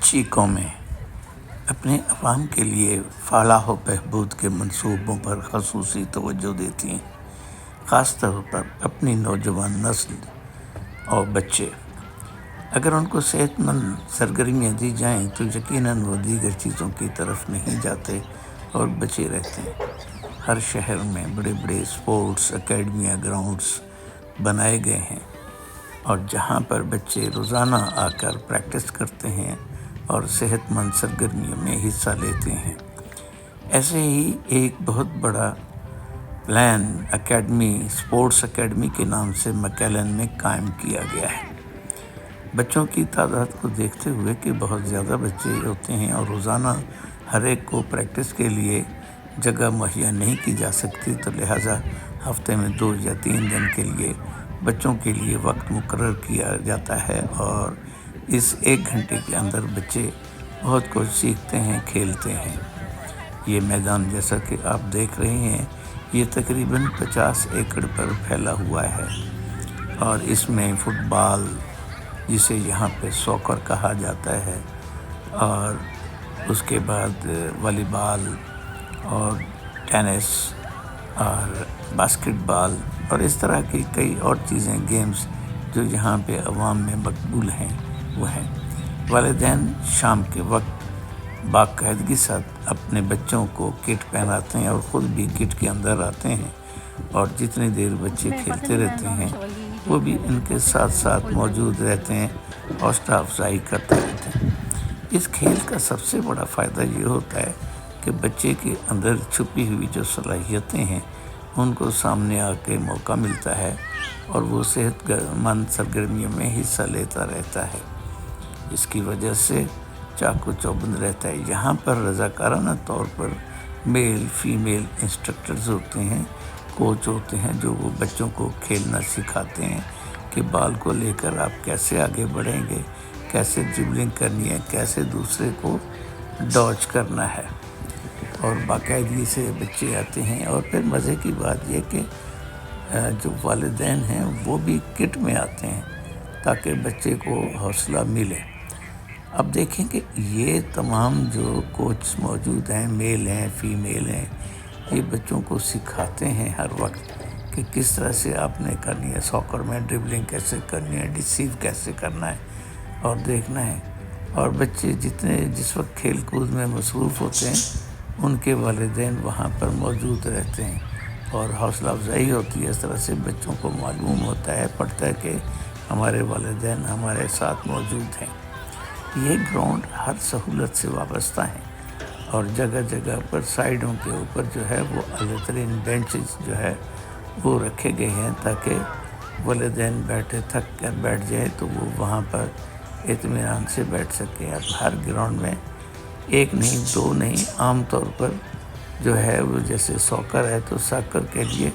اچھی قومیں اپنے عوام کے لیے فلاح و بہبود کے منصوبوں پر خصوصی توجہ دیتی ہیں، خاص طور پر اپنی نوجوان نسل اور بچے۔ اگر ان کو صحت مند سرگرمیاں دی جائیں تو یقیناً وہ دیگر چیزوں کی طرف نہیں جاتے اور بچے رہتے ہیں۔ ہر شہر میں بڑے بڑے اسپورٹس اکیڈمیاں، گراؤنڈز بنائے گئے ہیں، اور جہاں پر بچے روزانہ آ کر پریکٹس کرتے ہیں اور صحت مند سرگرمیوں میں حصہ لیتے ہیں۔ ایسے ہی ایک بہت بڑا پلان اکیڈمی، اسپورٹس اکیڈمی کے نام سے مکیلن میں قائم کیا گیا ہے۔ بچوں کی تعداد کو دیکھتے ہوئے کہ بہت زیادہ بچے ہوتے ہیں اور روزانہ ہر ایک کو پریکٹس کے لیے جگہ مہیا نہیں کی جا سکتی، تو لہٰذا ہفتے میں 2 یا 3 دن کے لیے بچوں کے لیے وقت مقرر کیا جاتا ہے، اور اس 1 گھنٹے کے اندر بچے بہت کچھ سیکھتے ہیں، کھیلتے ہیں۔ یہ میدان جیسا کہ آپ دیکھ رہے ہیں، یہ تقریباً 50 ایکڑ پر پھیلا ہوا ہے، اور اس میں فٹ بال، جسے یہاں پہ سوکر کہا جاتا ہے، اور اس کے بعد والی بال اور ٹینس اور باسکٹ بال اور اس طرح کی کئی اور چیزیں، گیمز جو یہاں پہ عوام میں مقبول ہیں وہ ہیں۔ والدین شام کے وقت باقاعدگی ساتھ اپنے بچوں کو کٹ پہناتے ہیں اور خود بھی کٹ کے اندر آتے ہیں، اور جتنی دیر بچے کھیلتے رہتے ہیں وہ بھی ان کے ساتھ ساتھ موجود رہتے ہیں، حوصلہ افزائی کرتے رہتے ہیں۔ اس کھیل کا سب سے بڑا فائدہ یہ ہوتا ہے کہ بچے کے اندر چھپی ہوئی جو صلاحیتیں ہیں ان کو سامنے آ کے موقع ملتا ہے، اور وہ صحت مند سرگرمیوں میں حصہ لیتا رہتا ہے۔ اس کی وجہ سے چاق و چوبند رہتا ہے۔ یہاں پر رضاکارانہ طور پر میل فیمیل انسٹرکٹرز ہوتے ہیں، کوچ ہوتے ہیں، جو وہ بچوں کو کھیلنا سکھاتے ہیں کہ بال کو لے کر آپ کیسے آگے بڑھیں گے، کیسے ڈربلنگ کرنی ہے، کیسے دوسرے کو ڈاج کرنا ہے، اور باقاعدگی سے بچے آتے ہیں۔ اور پھر مزے کی بات یہ کہ جو والدین ہیں وہ بھی کٹ میں آتے ہیں تاکہ بچے کو حوصلہ ملے۔ اب دیکھیں کہ یہ تمام جو کوچ موجود ہیں، میل ہیں فیمیل ہیں، یہ بچوں کو سکھاتے ہیں ہر وقت کہ کس طرح سے آپ نے کرنی ہے، سوکر میں ڈربلنگ کیسے کرنی ہے، ریسیو کیسے کرنا ہے اور دیکھنا ہے۔ اور بچے جس وقت کھیل کود میں مصروف ہوتے ہیں ان کے والدین وہاں پر موجود رہتے ہیں، اور حوصلہ افزائی ہوتی ہے۔ اس طرح سے بچوں کو معلوم ہوتا ہے، پڑتا ہے کہ ہمارے والدین ہمارے ساتھ موجود ہیں۔ یہ گراؤنڈ ہر سہولت سے وابستہ ہیں، اور جگہ جگہ پر سائیڈوں کے اوپر جو ہے وہ اعلیٰ ترین بینچز جو ہے وہ رکھے گئے ہیں تاکہ والدین بیٹھے تھک کر بیٹھ جائیں تو وہ وہاں پر اطمینان سے بیٹھ سکیں۔ اب ہر گراؤنڈ میں 1 نہیں 2 نہیں، عام طور پر جو ہے وہ جیسے سوکر ہے تو ساکر کے لیے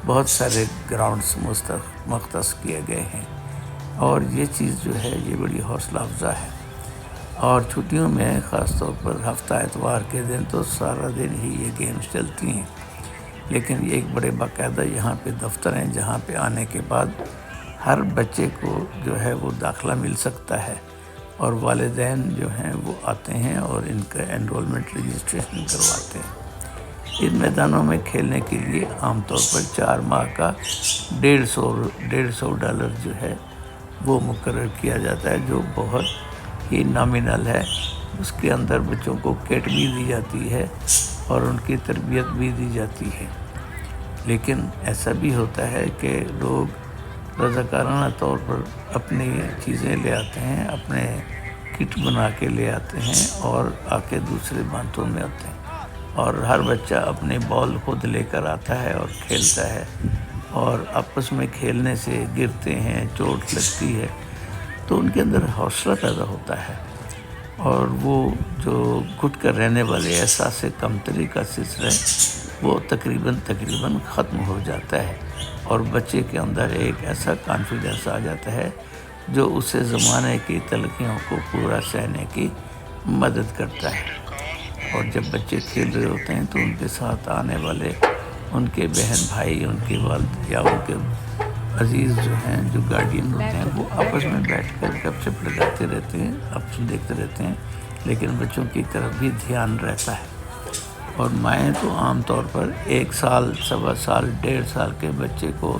بہت سارے گراؤنڈز مختص کیے گئے ہیں، اور یہ چیز جو ہے یہ بڑی حوصلہ افزا ہے۔ اور چھٹیوں میں خاص طور پر ہفتہ اتوار کے دن تو سارا دن ہی یہ گیمز چلتی ہیں، لیکن یہ ایک بڑے باقاعدہ یہاں پہ دفتر ہیں جہاں پہ آنے کے بعد ہر بچے کو جو ہے وہ داخلہ مل سکتا ہے، اور والدین جو ہیں وہ آتے ہیں اور ان کا انرولمنٹ رجسٹریشن کرواتے ہیں۔ ان میدانوں میں کھیلنے کے لیے عام طور پر 4 ماہ کا $150 جو ہے وہ مقرر کیا جاتا ہے، جو بہت ہی نامینل ہے۔ اس کے اندر بچوں کو کٹ بھی دی جاتی ہے اور ان کی تربیت بھی دی جاتی ہے۔ لیکن ایسا بھی ہوتا ہے کہ لوگ رضاکارانہ طور پر اپنی چیزیں لے آتے ہیں، اپنے کٹ بنا کے لے آتے ہیں اور آ کے دوسرے بانٹوں میں آتے ہیں، اور ہر بچہ اپنے بال خود لے کر آتا ہے اور کھیلتا ہے، اور آپس میں کھیلنے سے گرتے ہیں، چوٹ لگتی ہے تو ان کے اندر حوصلہ پیدا ہوتا ہے، اور وہ جو گھٹ کر رہنے والے احساس کمتری کا سلسلہ ہے وہ تقریباً ختم ہو جاتا ہے، اور بچے کے اندر ایک ایسا کانفیڈنس آ جاتا ہے جو اسے زمانے کی تلخیوں کو پورا سہنے کی مدد کرتا ہے۔ اور جب بچے کھیل رہے ہوتے ہیں تو ان کے ساتھ آنے والے ان کے بہن بھائی، ان کے والد یا ان کے عزیز جو ہیں، جو گارڈین ہوتے ہیں، وہ آپس میں بیٹھ کر گپ شپ لگاتے رہتے ہیں، آپس دیکھتے رہتے ہیں، لیکن بچوں کی طرف بھی دھیان رہتا ہے۔ اور مائیں تو عام طور پر 1 سال، 1.25 سال، 1.5 سال کے بچے کو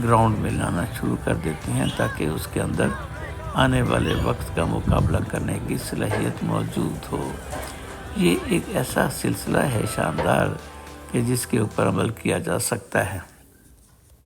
گراؤنڈ میں لانا شروع کر دیتی ہیں تاکہ اس کے اندر آنے والے وقت کا مقابلہ کرنے کی صلاحیت موجود ہو۔ یہ ایک ایسا سلسلہ ہے شاندار کہ جس کے اوپر عمل کیا جا سکتا ہے۔